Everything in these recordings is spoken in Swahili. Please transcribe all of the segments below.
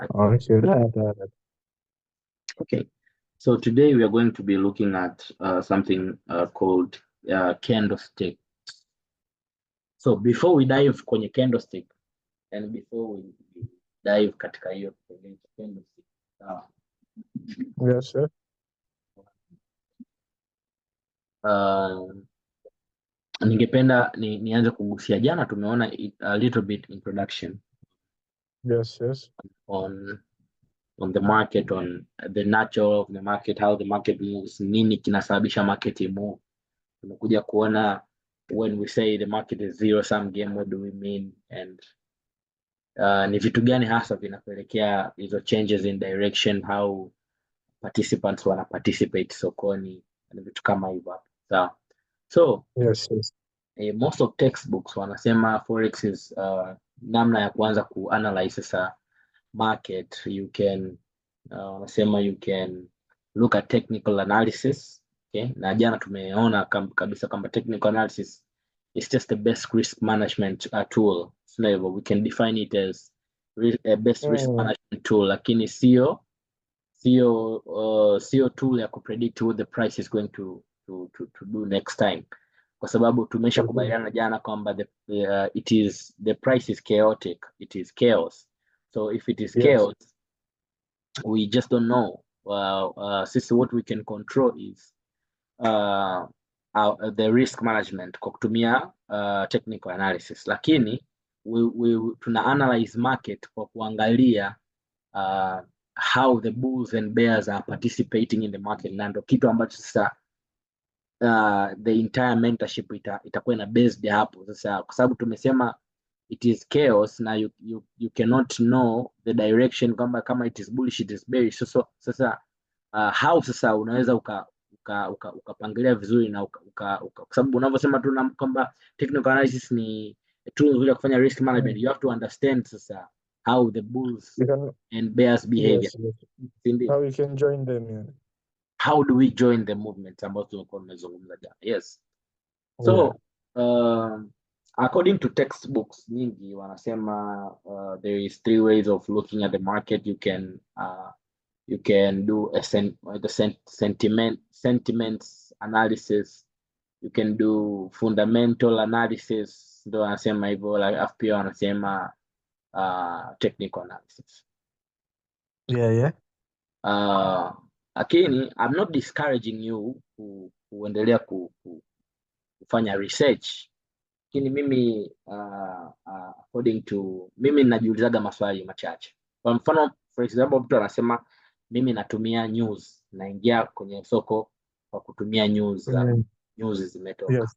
Okay, that. Okay, so today we are going to be looking at something called candlestick. So before we dive kwenye candlestick and before we dive katika hiyo candlestick, Yes, sir. ningependa nianze kugusia, jana tumeona a little bit introduction Yes. on the market, on the nature of the market, how the market moves, nini kinasababisha market move. Tumekuja kuona when we say the market is zero sum game, what do we mean, and ni vitu gani hasa vinapelekea hizo changes in direction, how participants wana participate sokoni na vitu kama hivyo. So Yes. most of textbooks wanasema forex is namna ya kuanza kuanalyze sasa market. You can wanasema you can look at technical analysis, okay? Na jana tumeona kabisa kwamba technical analysis is just the best risk management tool. So we can define it as a best risk management tool, lakini sio tool ya kupredict what the price is going to do next time, kwa sababu tumeshakubaliana jana kwamba the price is chaotic, it is chaos. So if it is chaos, we just don't know. Sisi what we can control is the risk management kwa kutumia technical analysis, lakini tuna analyze market kwa kuangalia how the bulls and bears are participating in the market, na ndo kitu ambacho sasa the entire mentorship itakuwa ina based hapo sasa, kwa sababu tumesema it is chaos na you cannot know the direction kama it is bullish, it is bearish. So sasa how sasa unaweza ukapangilia vizuri na kwa sababu unavyosema tu kwamba technical analysis ni tool nzuri ya kufanya risk management, you have to understand sasa how the bulls and bears behavior. Yes. How you can join them, yeah. How do we join the movement ambazo tumekuwa tunazungumza jana? Yes. So according to textbooks nyingi wanasema there is 3 ways of looking at the market. You can do the sentiments analysis, you can do fundamental analysis, ndo wanasema hivyo, like pia wanasema technical analysis. Yeah. Lakini I'm not discouraging you kuendelea kufanya research, lakini mimi according to mimi ninajiulizaga maswali machache. Kwa mfano, for example, mtu anasema mimi natumia news, naingia kwenye soko kwa kutumia news. News zimetoka. Yes.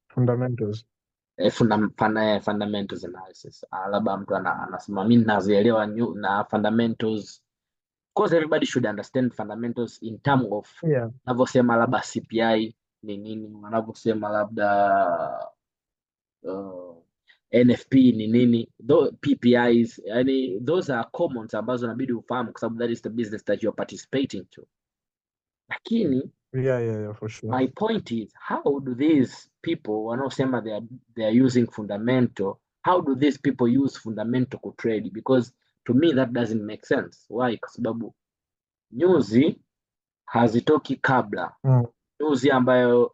Fundamentals. Fundamentals analysis. Labda mtu anasema mimi nazielewa na fundamentals. Of course everybody should understand fundamentals in terms of wanavyosema labda CPI ni nini, wanavyosema labda NFP ni nini, PPIs, yani those are commons ambazo inabidi ufahamu kwa sababu that is the business that you are participating to. Lakini for sure. My point is, how do these people wanaosema they are using fundamental, how do these people use fundamental ku trade? Because to me that doesn't make sense. Why? Kwa sababu nyuzi hazitoki kabla. Nyuzi ambayo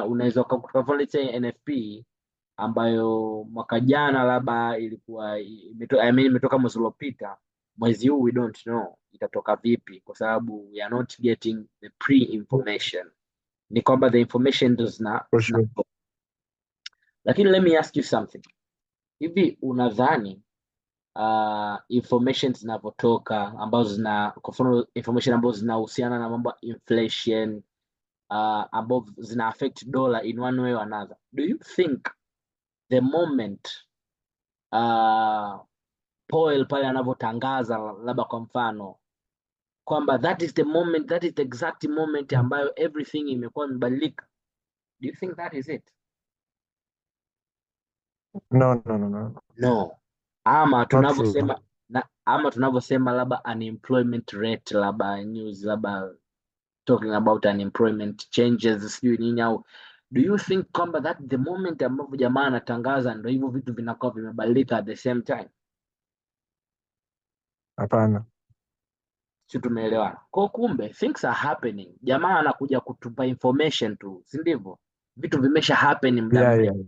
unaweza kwa NFP ambayo mwaka jana labda ilikuwa imetoka mwezi uliopita, mwezi huu we don't know itatoka vipi, kwa sababu we are not getting the pre-information. Ni kwamba the information does not. Lakini let me ask you something. Hivi unadhani information zinavyotoka ambazo kwa mfano information ambazo zinahusiana na mambo inflation ambazo zina affect dollar in one way or another, do you think the moment Powell pale anavyotangaza labda kwa mfano kwamba that is the exact moment ambayo everything imekuwa imebadilika, do you think that is it? No. Ama tunavyosema labda unemployment rate, labda news, labda talking about unemployment changes, sijui nini, au do you think kwamba that the moment ambapo jamaa anatangaza ndio hivyo vitu vinakuwa vimebadilika at the same time? Hapana. Si tumeelewana? Kwa kumbe things are happening. Jamaa anakuja kutupa information tu, si ndivyo? Vitu vimesha happen muda Yeah, mrefu. yeah.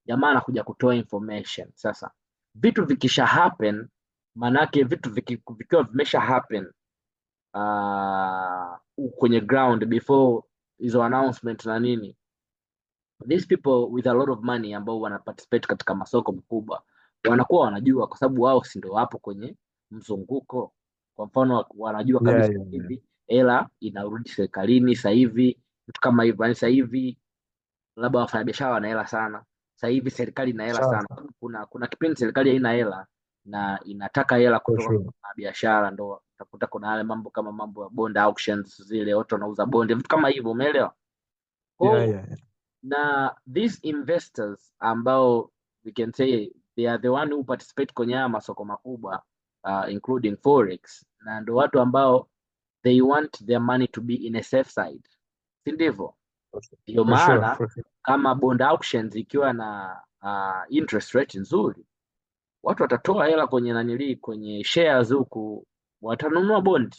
Jamaa anakuja kutoa information. Sasa vitu vikisha happen, manake vitu vikiwa vimesha happen kwenye ground before hizo announcement na nini, these people with a lot of money ambao wana participate katika masoko makubwa wanakuwa wanajua, kwa sababu wao si ndio wapo kwenye mzunguko. Kwa mfano wanajua kabisa Yeah, yeah, yeah. hivi hela inarudi serikalini sasa hivi, vitu kama hivyo. Yani sasa hivi labda wafanyabiashara wana hela sana, sasa hivi serikali ina hela sana. Sasa, Kuna kipindi serikali haina hela na inataka hela for kutoka sure. kwa biashara, ndo utakuta kuna yale mambo kama mambo ya bond auctions, zile watu wanauza bond, vitu kama hivyo, umeelewa? Yeah, Kwa yeah, yeah. na these investors ambao we can say they are the one who participate kwenye haya masoko makubwa, including forex, na ndo watu ambao they want their money to be in a safe side, si ndivyo? Ndio For sure, maana for sure. kama bond auctions ikiwa na interest rate nzuri, watu watatoa hela kwenye nanili, kwenye shares huku, watanunua bond,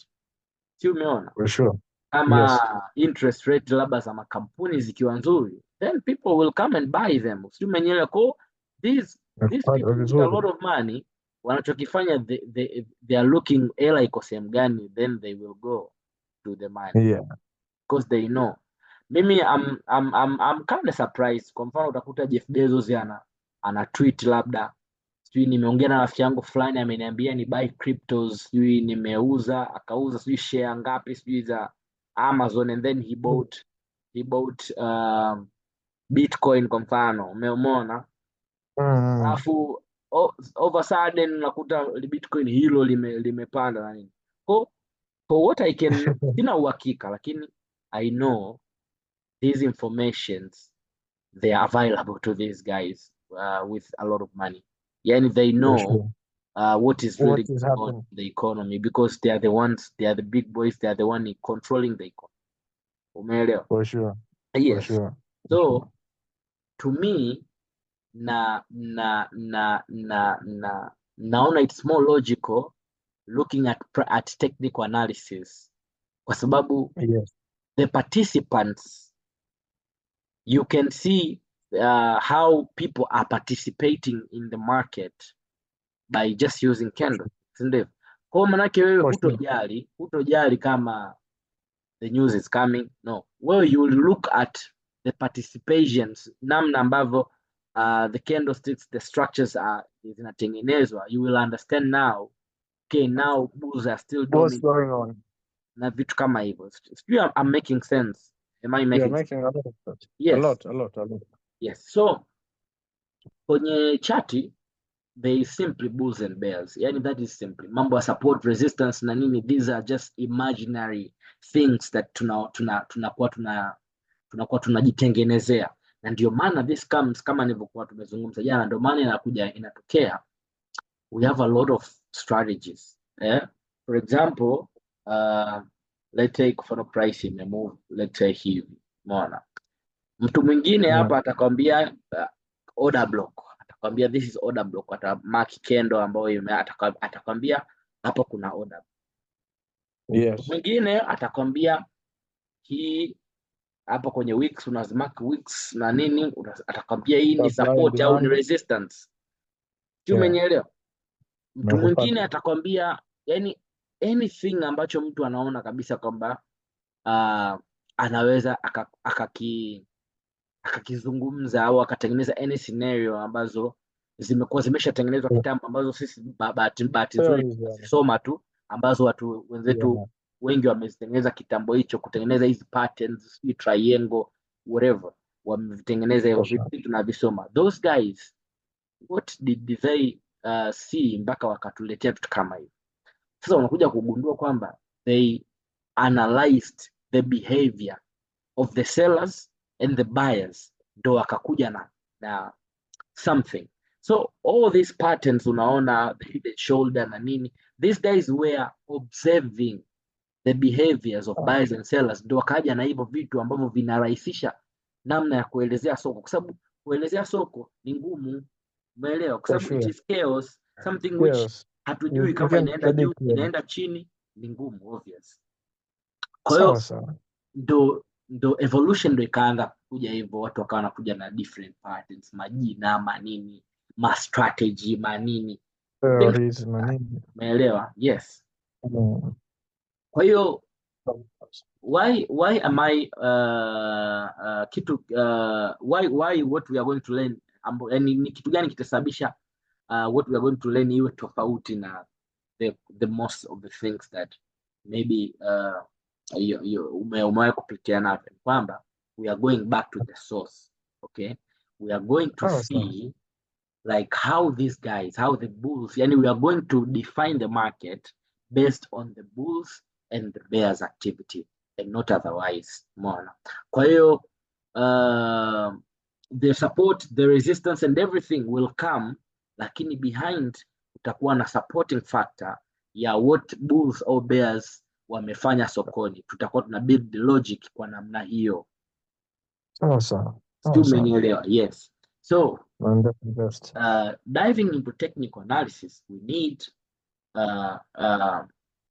si umeona? For sure. Kama Yes. interest rate labda za makampuni zikiwa nzuri, then people will come and buy them, si umenyelewa? Ko these people with a Vizuri. lot of money wanachokifanya, they are looking hela iko sehemu gani, then they will go to the money Yeah. because they know. Mimi I'm kind of surprised. Kwa mfano utakuta Jeff Bezos ana tweet labda, sijui nimeongea na rafiki yangu fulani ameniambia ni buy cryptos, sijui nimeuza, akauza sijui share ngapi sijui za Amazon, and then he bought Bitcoin kwa mfano, umeona? Alafu over sudden nakuta Bitcoin hilo limepanda na nini. For what I can, sina uhakika, lakini I know these informations, they are available to these guys with a lot of money. Yani they For know sure. what is What really is going on happening? in the economy, because they are the ones, they are the big boys, they are the one controlling the economy. Umeelewa? For sure. For Yes. sure. For So sure. to me, naona it's more logical looking at technical analysis, kwa sababu Yes. the participants, you can see how people are participating in the market by just using candles, sindio? Kwa manake wewe For sure. hutojali kama the news is coming, no. Wewe you will look at the participations, namna ambavyo the candlesticks, the structures are zinatengenezwa, you will understand now, okay, now bulls are still What's dominant going on? na vitu kama hivyo. Sijui I'm making sense. Am I You're making making a lot of sense. Yes. A lot. Yes. So kwenye chati they is simply bulls and bears. Yani that is simply mambo ya support, resistance na nini, these are just imaginary things that tunakuwa tunajitengenezea, na ndio maana this comes, kama nilivyokuwa tumezungumza jana, ndio maana inatokea we have a lot of strategies. For example, let's take for price imemove, let's say hivi, umeona mtu mwingine hapa atakwambia order block, atakwambia this is order block, atamark candle ambayo atakwambia hapa kuna order. Yes. Mwingine atakwambia hii hapa kwenye wicks, unazimark wicks na nini, atakwambia hii ni support au ni resistance. Umeelewa? Mtu mwingine atakwambia, yani anything ambacho mtu anaona kabisa kwamba anaweza akakizungumza au akatengeneza any scenario ambazo zimekuwa zimeshatengenezwa kitambo, ambazo sisi bahati nzuri soma tu, ambazo watu wenzetu wengi wamezitengeneza kitambo hicho, kutengeneza hizi patterns, triangle, whatever, wamevitengeneza hivyo vitu tunavisoma. Those guys, what did they see mpaka wakatuletea vitu kama hivi? Sasa unakuja kugundua kwamba they analyzed the behavior of the sellers and the buyers, ndo wakakuja na something. So all these patterns unaona, the hidden shoulder na nini, these guys were observing the behaviors of buyers and sellers, ndo wakaja na hivyo vitu ambavyo vinarahisisha namna ya kuelezea soko, kwa sababu kuelezea soko ni ngumu, umeelewa? Kwa sababu it is chaos, something which hatujui you kama can inaenda juu, predict them. inaenda chini, ni ngumu obvious. Kwa hiyo Sawa. ndo evolution ndo ikaanza kuja hivyo, watu wakawa wanakuja na different patterns, majina manini, ma strategy manini, Theories manini. umeelewa? Yes. Kwa hiyo why am I why what we are going to learn, yani ni kitu gani kitasababisha what we are going to learn iwe tofauti na the most of the things that maybe umewahi kupitia navyo, kwamba we are going back to the source. Okay, we are going to see like how these guys, how the bulls, yani we are going to define the market based on the bulls and the bears activity and not otherwise. Umeona? Kwa hiyo the support, the resistance and everything will come, lakini behind utakuwa na supporting factor ya what bulls or bears wamefanya sokoni. Tutakuwa tuna build the logic kwa namna hiyo. Sawa. Umenielewa? Yes. So diving into technical analysis, we need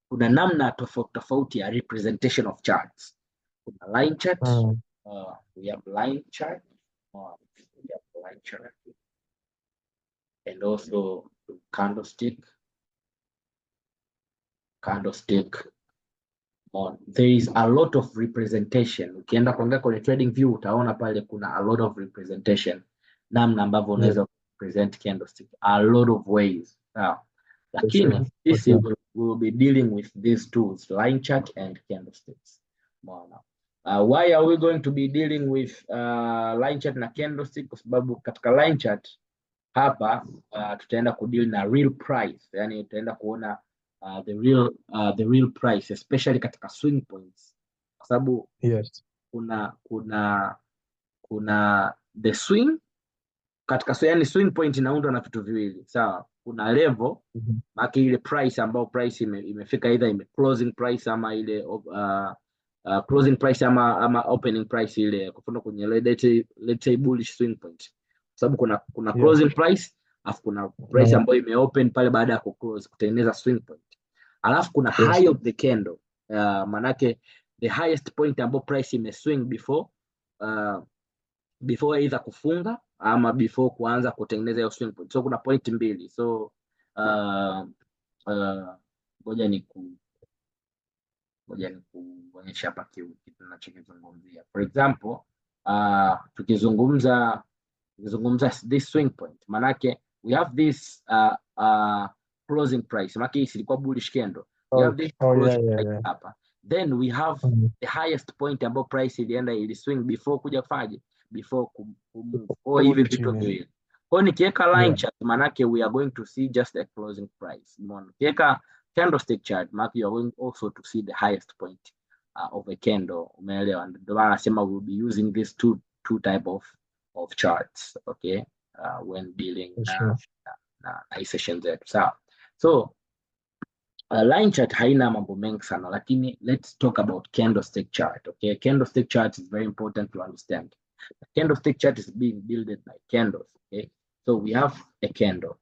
kuna namna tofauti ya representation of charts. Kuna line chart, we have line chart, and also candlestick. There is a lot of representation. Ukienda kuangalia kwenye trading view utaona pale kuna a lot of representation, namna ambavyo unaweza present candlestick, a lot of ways. Lakini sisi will be dealing with these tools, line chart and candlesticks. Why are we going to be dealing with line chart na candlestick? Kwa sababu katika line chart hapa tutaenda kudeal na real price, yani tutaenda kuona the real price, especially katika swing points, kwa sababu kuna the swing katika yani swing point inaundwa na vitu viwili, sawa? Kuna level maki ile price ambayo price imefika either ime closing price ama ile closing price ama opening price ile, kwa mfano kwenye let's say bullish swing point, kwa sababu kuna closing price afu kuna price ambayo imeopen pale baada ya kuclose kutengeneza swing point. Alafu kuna high of the candle, manake the highest point ambayo price imeswing before either kufunga ama before kuanza kutengeneza hiyo swing point. So kuna point mbili. So ngoja ni kuonyesha hapa kitu ninachokizungumzia. For example, tukizungumza this swing point, manake we have this closing price, manake hii ilikuwa bullish candle. We have this closing price hapa. Then we have the highest point ambayo price ili swing before kuja kufaje, before kumove, or hivi vitu viwili. Kwa nikiweka line chart, manake we are going to see just a closing price. Umeona? Nikiweka candlestick chart, manake you are going also to see the highest point of a candle. Umeelewa? Ndio maana nasema we will be using these two type of charts, okay, when dealing na session zetu. So line chart haina mambo mengi sana, lakini let's talk about candlestick chart. Okay, candlestick chart is very important to understand. The candlestick chart is being built by candles. Okay, so we have a candle.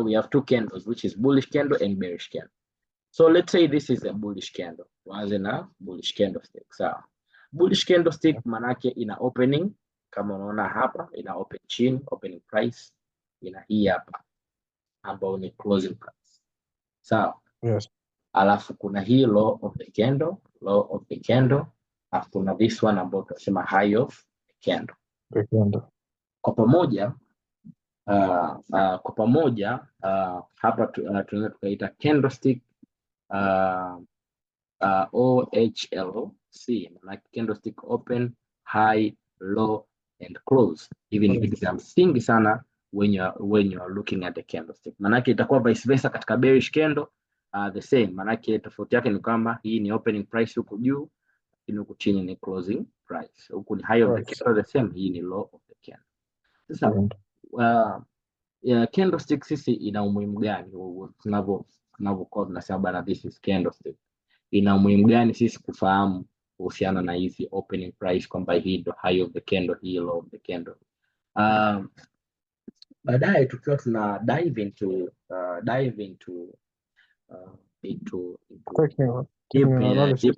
We have two candles, which is bullish candle and bearish candle. So let's say this is a bullish candle. Tuanze na bullish candlestick. Sawa. Bullish candlestick manake ina opening, kama unaona hapa, ina open chini, opening price, ina hii hapa ambao ni closing price. Sawa. Yes. Alafu kuna hii low of the candle, alafu kuna this one ambao tunasema high of the candle. Kwa pamoja hapa tunaweza tukaita candlestick OHLC, like candlestick open, high, low and close. Hivi ni vitu vya msingi sana when you are looking at the candlestick. Manake itakuwa vice versa katika bearish candle, the same. Manake tofauti yake ni kwamba hii ni opening price huku juu, lakini huku chini ni closing price. Huku ni high of the candle, the same. Hii ni low of the candle. Sasa candlestick sisi ina umuhimu gani? Tunavyokuwa tunasema bana, this is candlestick, ina umuhimu gani sisi kufahamu kuhusiana na hizi opening price, kwamba hii ndo high of the candle, hii low of the candle. Baadaye tukiwa tuna dive into into Technical deep, analysis.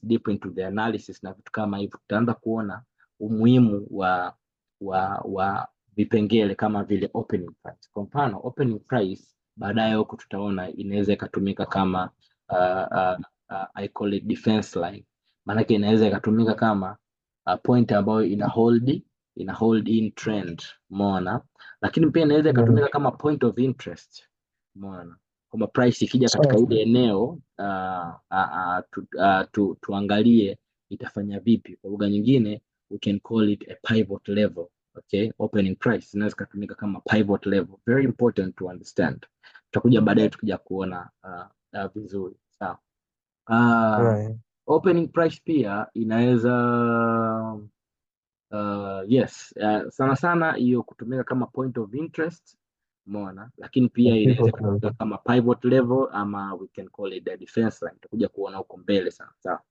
deep into the analysis na vitu kama hivyo, tutaanza kuona umuhimu wa vipengele kama vile opening price. Kwa mfano opening price baadaye huko tutaona inaweza ikatumika kama I call it defense line, maanake inaweza ikatumika kama point ambayo ina hold in trend, umeona, lakini pia inaweza ikatumika kama point of interest, umeona, kwamba price ikija katika ile eneo tuangalie itafanya vipi. Kwa lugha nyingine we can call it a pivot level. Okay, opening price inaweza kutumika kama pivot level, very important to understand. Tutakuja baadaye tukija kuona vizuri, sawa. Right. Opening price pia inaweza sana sana hiyo kutumika kama point of interest, umeona, lakini pia inaweza kutumika kama pivot level ama we can call it a defense line. Tutakuja kuona huko mbele sana, sawa.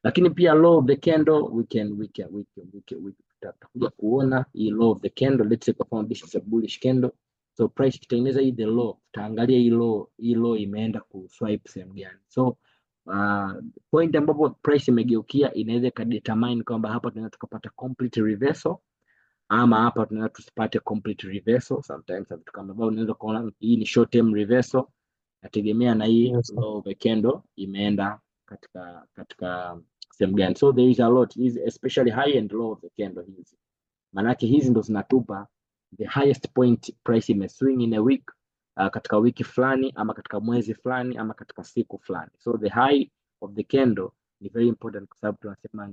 Lakini pia law of the candle tutakuja kuona hii law of the candle. Let's say kwa mfano this is a bullish candle, so price kitengeneza hii the law, tutaangalia hii law imeenda kuswipe sehemu gani. So point ambapo price imegeukia inaweza ikadetermine kwamba hapa tunaweza tukapata complete reversal ama hapa tunaweza tusipate complete reversal. Sometimes vitu kama ambavyo unaweza kuona hii ni short term reversal, nategemea na hii law of the candle imeenda katika sehemu gani. So there is a lot, especially high and low of the candle hizi, manake hizi ndo zinatupa the highest point price imeswing in a week, katika wiki fulani ama katika mwezi fulani ama katika siku fulani. So the high of the candle ni very important kwa sababu tunasema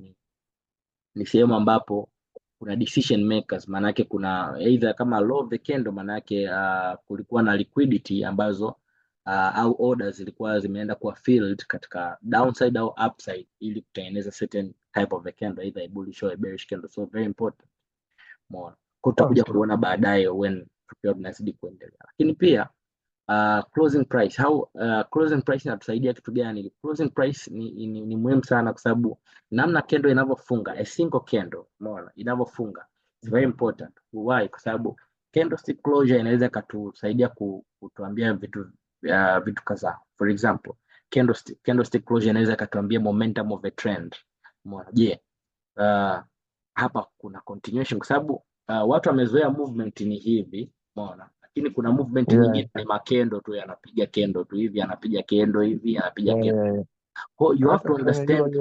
ni sehemu ambapo kuna decision makers, manake kuna either kama low of the candle, manake kulikuwa na liquidity ambazo au orders zilikuwa zimeenda kuwa filled katika downside au upside ili kutengeneza certain type of a candle, either a bullish or a bearish candle. So very important, more kwa tutakuja kuona baadaye when tukiwa tunazidi kuendelea. Lakini pia closing price, closing price inatusaidia kitu gani? Closing price ni muhimu sana kwa sababu namna candle inavyofunga, a single candle, umeona, inavyofunga it's very important. Why? Kwa sababu candlestick closure inaweza katusaidia kutuambia vitu kadhaa. For example, candlestick closure inaweza katuambia momentum of a trend, umeona. Je, hapa kuna continuation kwa sababu watu wamezoea movement ni hivi, umeona, lakini kuna movement nyingine ni makendo tu yanapiga kendo tu hivi, anapiga kendo hivi, anapiga kendo. So you have to understand,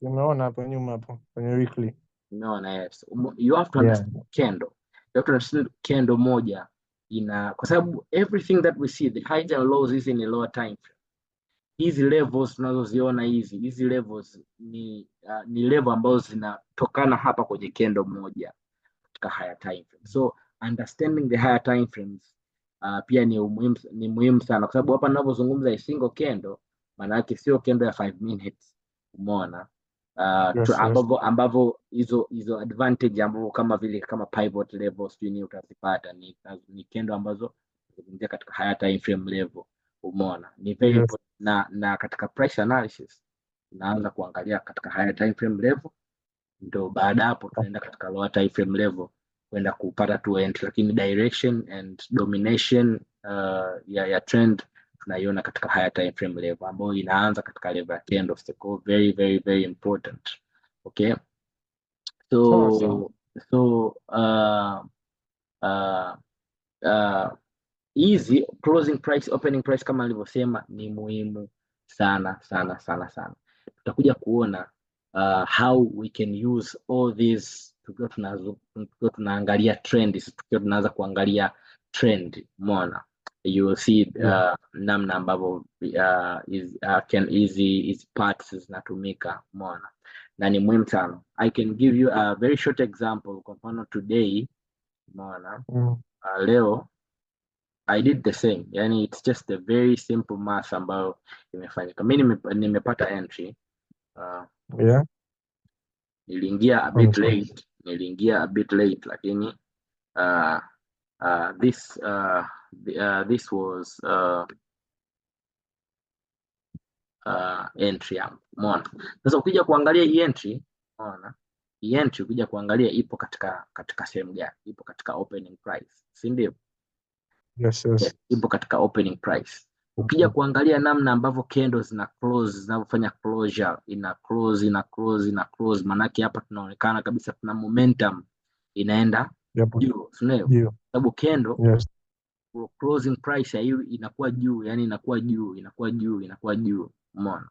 umeona hapo nyuma hapo kwenye weekly, umeona, yes, you have to understand kendo, you have to understand kendo moja kwa sababu everything that we see, the highs and lows is in a lower time frame. Hizi levels tunazoziona hizi levels ni level ambazo zinatokana hapa kwenye kendo moja katika higher time frame. So understanding the higher time frames pia ni muhimu sana kwa sababu hapa ninavyozungumza a single candle, maana yake sio candle ya 5 minutes, umeona, ambavyo hizo advantage ambavyo kama vile kama pivot levels ni utazipata ni candle ambazo zinaingia katika higher time frame level, umeona, ni very important. Na katika price analysis tunaanza kuangalia katika higher time frame level, ndio baada hapo tunaenda katika lower time frame level kwenda kupata tu entry, lakini direction and domination ya trend tunaiona katika higher time frame level ambayo inaanza katika level ya candlestick. Very very very important. Okay, so hizi closing price, opening price kama nilivyosema ni muhimu sana sana sana sana. Tutakuja kuona how we can use all these tukiwa tunaangalia trends, tukiwa tunaanza kuangalia trend, umeona, you will see namna ambavyo hizi parts zinatumika, umeona, na ni muhimu sana. I can give you a very short example. Kwa mfano today, umeona, leo I did the same, yani it's just a very simple math ambayo imefanyika. Mimi nimepata entry niliingia a bit late, lakini this was entry yangu, umeona. Sasa ukija kuangalia hii entry, umeona, hii entry ukija kuangalia ipo katika sehemu gani? Ipo katika opening price, si ndio? Yes. Ipo katika opening price. Ukija kuangalia namna ambavyo candles zina close, zinavyofanya closure, ina close, manake hapa tunaonekana kabisa tuna momentum inaenda juu, sio? Sababu candle closing price ya hiyo inakuwa juu, yani inakuwa juu, umeona?